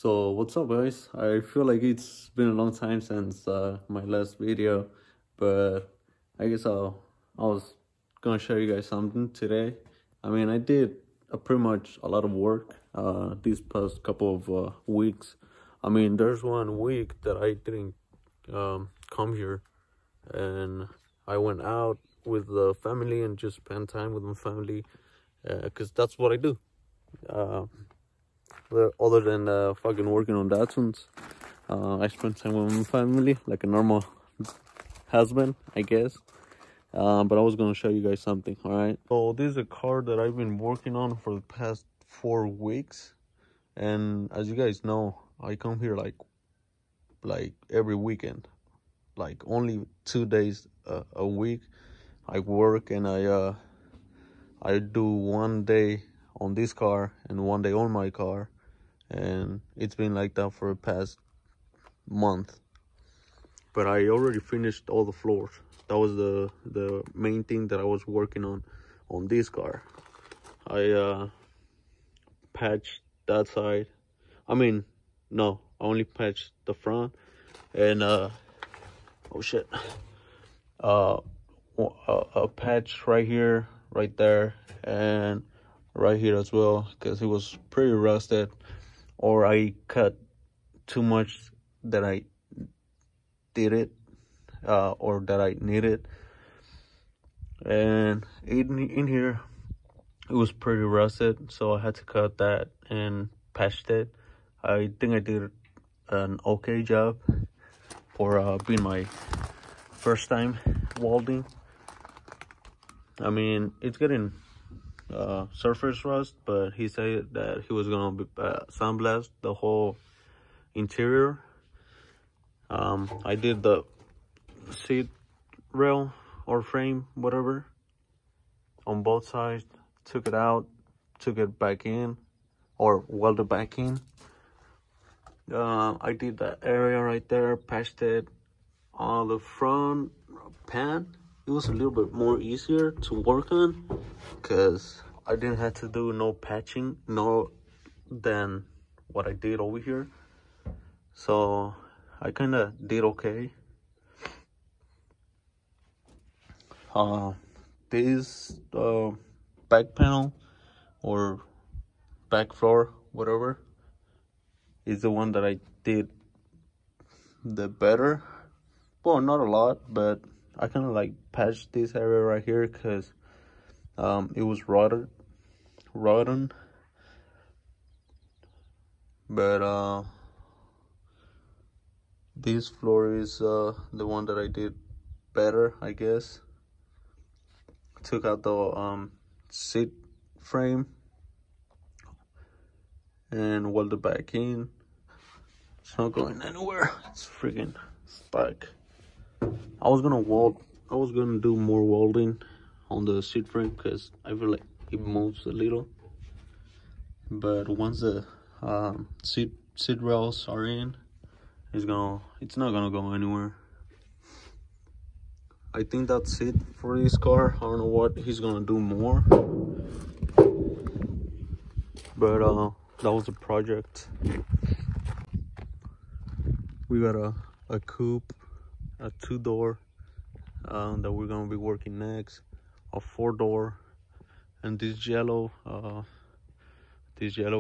So what's up, guys? I feel like it's been a long time since my last video, but I guess I was gonna show you guys something today. I mean, I did pretty much a lot of work these past couple of weeks. I mean, there's 1 week that I didn't come here, and I went out with the family and just spent time with my family, because that's what I do. Other than fucking working on Datsuns, I spend time with my family like a normal husband, I guess. But I was gonna show you guys something. All right. So this is a car that I've been working on for the past 4 weeks, and as you guys know, I come here like every weekend, like only 2 days a week. I work and I do 1 day on this car and 1 day on my car. And it's been like that for the past month. But I already finished all the floors. That was the main thing that I was working on this car. I patched that side. I mean, no, I only patched the front and oh shit, a patch right here, right there, and right here as well, because it was pretty rusted, or I cut too much that I did it, or that I needed. And in here, it was pretty rusted, so I had to cut that and patched it. I think I did an okay job for being my first time welding. I mean, it's getting surface rust, but he said that he was gonna be sandblast the whole interior. I did the seat rail or frame, whatever, on both sides. Took it out, took it back in, or welded back in. I did that area right there, patched it. On the front pan, it was a little bit more easier to work on, because I didn't have to do no patching, no, than what I did over here. So I kind of did okay. This back panel or back floor, whatever, is the one that I did the better. Well, not a lot, but I kind of like patched this area right here because it was rotten. But this floor is the one that I did better, I guess. Took out the seat frame and welded back in. It's not going anywhere. It's freaking stuck. I was gonna do more welding on the seat frame because I feel like it moves a little. But once the seat rails are in, it's not gonna go anywhere. I think that's it for this car. I don't know what he's gonna do more, but that was the project. We got a coupe, a 2-door that we're gonna be working next, a 4-door, and this yellow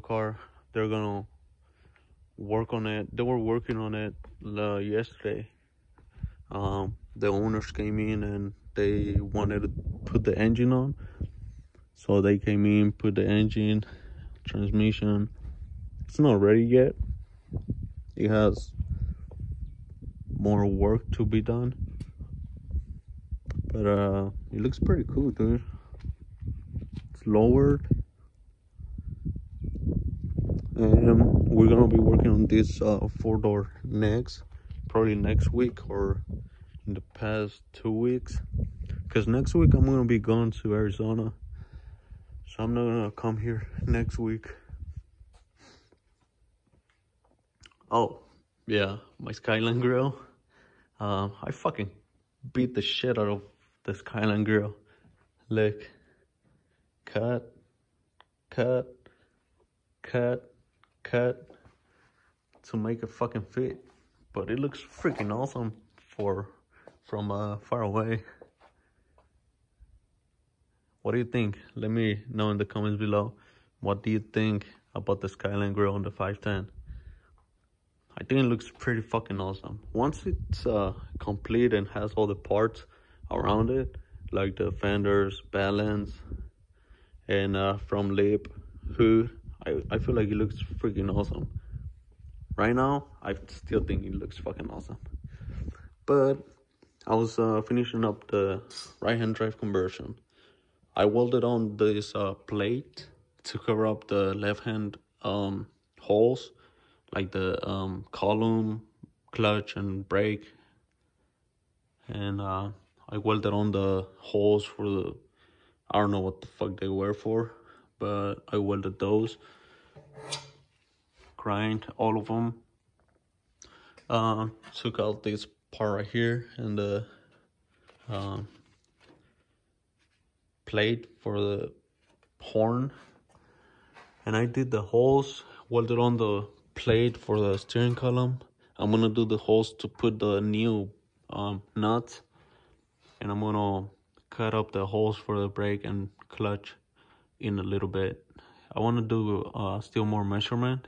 car. They're gonna work on it. They were working on it yesterday. The owners came in and they wanted to put the engine on, so they came in, put the engine, transmission. It's not ready yet. It has more work to be done, but it looks pretty cool, dude. It's lowered, and we're gonna be working on this 4-door next, probably next week or in the past 2 weeks, because next week I'm gonna be going to Arizona, so I'm not gonna come here next week. Oh yeah, my Skyline grill. I fucking beat the shit out of the Skyline grill. Look, cut, to make it fucking fit, but it looks freaking awesome from far away. What do you think? Let me know in the comments below. What do you think about the Skyline grill on the 510? I think it looks pretty fucking awesome. Once it's complete and has all the parts around it, like the fenders, balance, and from lip, hood, I feel like it looks freaking awesome. Right now, I still think it looks fucking awesome. But I was finishing up the right-hand drive conversion. I welded on this plate to cover up the left-hand holes, like the column, clutch, and brake. And I welded on the holes for the, I don't know what the fuck they were for, but I welded those. Grind all of them. Took out this part right here and the plate for the horn, and I did the holes, welded on the plate for the steering column. I'm gonna do the holes to put the new nuts, and I'm gonna cut up the holes for the brake and clutch in a little bit. I want to do still more measurement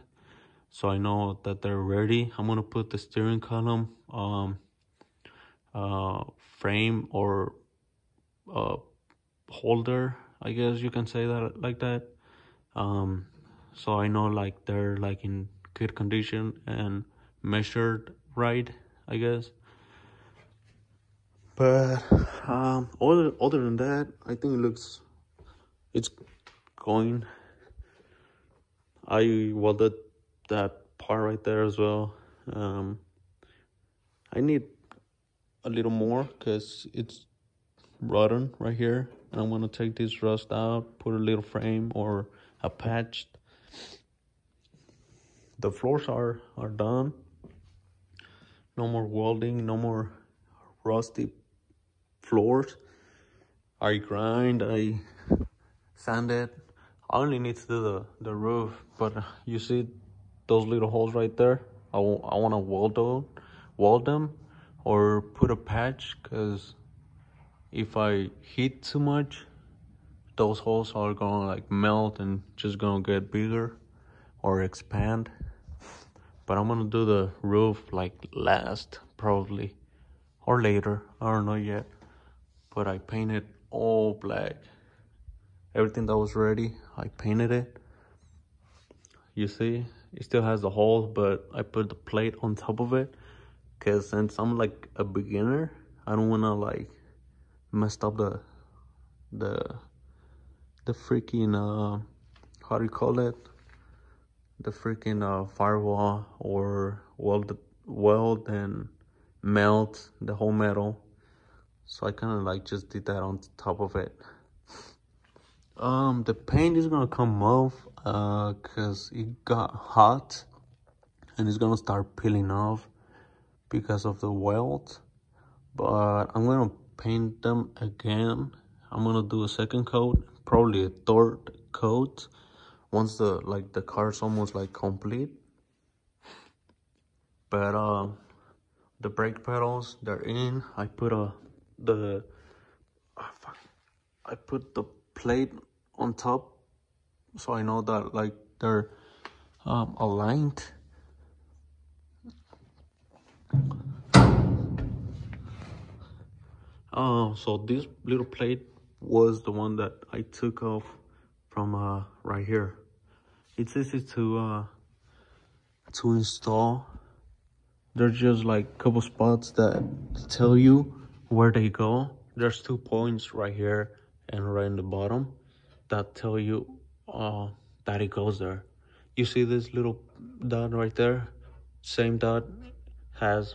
so I know that they're ready. I'm gonna put the steering column frame or holder, I guess you can say that like that, so I know like they're like in good condition and measured right, I guess. But other than that, I think it's going. I welded that part right there as well. I need a little more because it's rotten right here, and I'm gonna take this rust out, put a little frame or a patch. The floors are done. No more welding, no more rusty floors. I grind, I sand it. I only need to do the roof, but you see those little holes right there? I want to weld them or put a patch, because if I heat too much, those holes are gonna like melt and just gonna get bigger or expand. But I'm gonna do the roof like last, probably, or later, I don't know yet. But I painted all black. Everything that was ready, I painted it. You see, it still has the hole, but I put the plate on top of it, because since I'm like a beginner, I don't wanna like mess up the freaking how do you call it, the freaking firewall, or weld and melt the whole metal. So I kind of like just did that on top of it. The paint is gonna come off because it got hot and it's gonna start peeling off because of the weld. But I'm gonna paint them again. I'm gonna do a second coat, probably a third coat, once the car's almost like complete. But the brake pedals, they're in. I put the plate on top, so I know that like they're aligned. So this little plate was the one that I took off from right here. It's easy to install. There's just like a couple spots that tell you where they go. There's 2 points right here and right in the bottom that tell you that it goes there. You see this little dot right there? Same dot has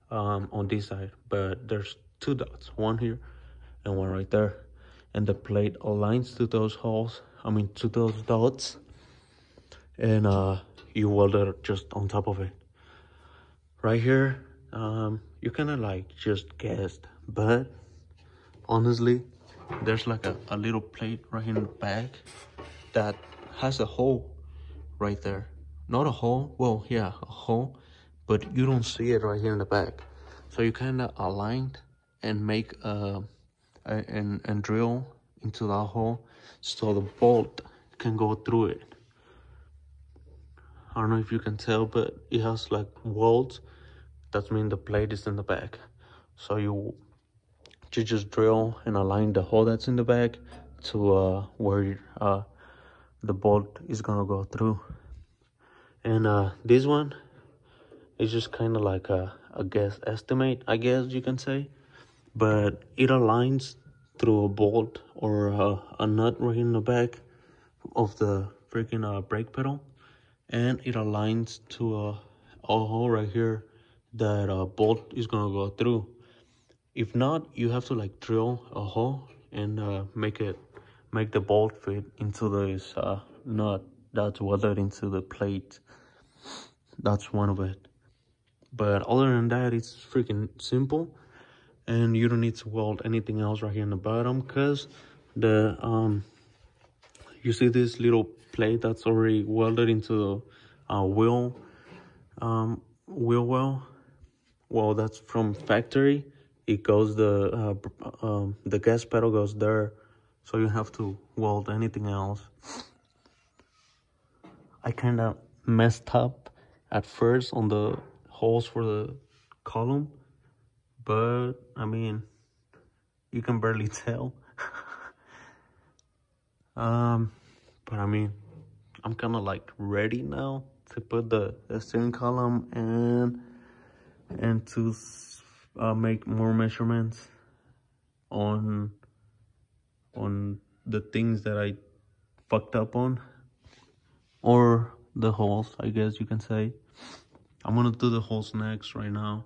on this side, but there's 2 dots, one here and one right there, and the plate aligns to those holes, to those dots, and you weld it just on top of it. Right here, you kind of like just guessed, but honestly, there's like a little plate right in the back that has a hole right there, not a hole, well, yeah, a hole, but you don't see it right here in the back. So you kind of aligned and make and drill into that hole so the bolt can go through it. I don't know if you can tell, but it has like welds. That means the plate is in the back. So you just drill and align the hole that's in the back to where the bolt is gonna go through. And this one is just kind of like a guess estimate, I guess you can say, but it aligns through a bolt or a nut right in the back of the freaking brake pedal, and it aligns to a hole right here that a bolt is gonna go through. If not, you have to like drill a hole and make the bolt fit into this nut that's welded into the plate. That's one of it. But other than that, it's freaking simple, and you don't need to weld anything else right here in the bottom, because the you see this little plate that's already welded into the wheel well. Well, that's from factory. It goes the gas pedal goes there, so you have to weld anything else. I kind of messed up at first on the holes for the column, but I mean, you can barely tell. But I mean, I'm kind of like ready now to put the steering column and to make more measurements on the things that I fucked up on, or the holes, I guess you can say. I'm gonna do the holes next right now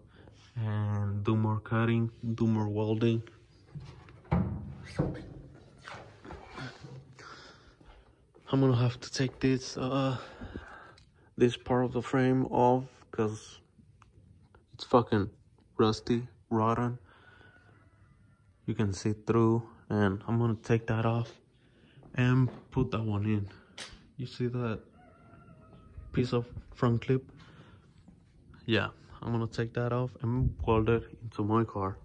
and do more cutting, do more welding. I'm gonna have to take this part of the frame off because it's fucking rusty, rotten. You can see through, and I'm gonna take that off and put that one in. You see that piece of front clip? Yeah, I'm gonna take that off and weld it into my car,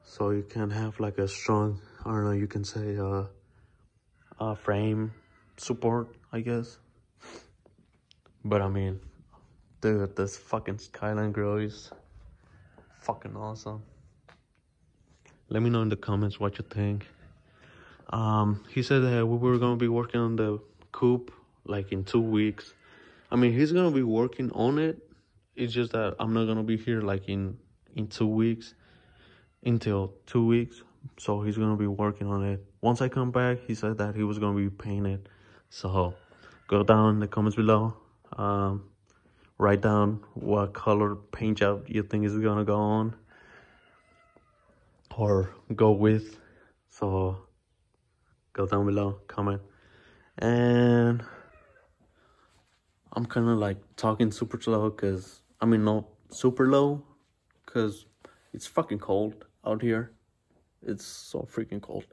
so you can have like a strong, I don't know, you can say frame support, I guess. But I mean, dude, this fucking Skyline grill is fucking awesome. Let me know in the comments what you think. He said that we were gonna be working on the coupe like in 2 weeks. I mean, he's gonna be working on it. It's just that I'm not gonna be here like in 2 weeks, until 2 weeks. So he's gonna be working on it. Once I come back, he said that he was gonna be painting it. So go down in the comments below. Write down what color paint job you think is gonna go on or go with. So go down below, comment. And I'm kind of like talking super slow because, I mean, not super low, because it's fucking cold out here. It's so freaking cold.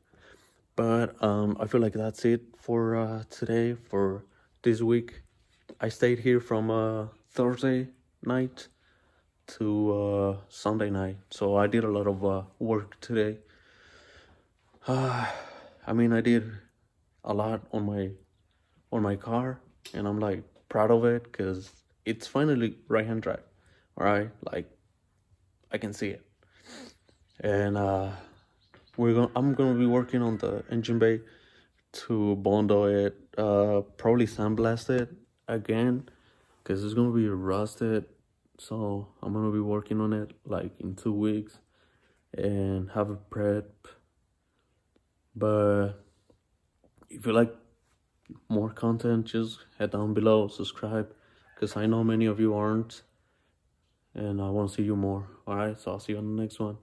But I feel like that's it for today, for this week. I stayed here from Thursday night to Sunday night, so I did a lot of work today. I mean, I did a lot on my car, and I'm like proud of it because it's finally right-hand drive. All right, like I can see it. And I'm gonna be working on the engine bay to bondo it, probably sandblast it again because it's gonna be rusted. So I'm gonna be working on it like in 2 weeks and have a prep. But if you like more content, just head down below, subscribe, because I know many of you aren't, and I want to see you more. All right, so I'll see you on the next one.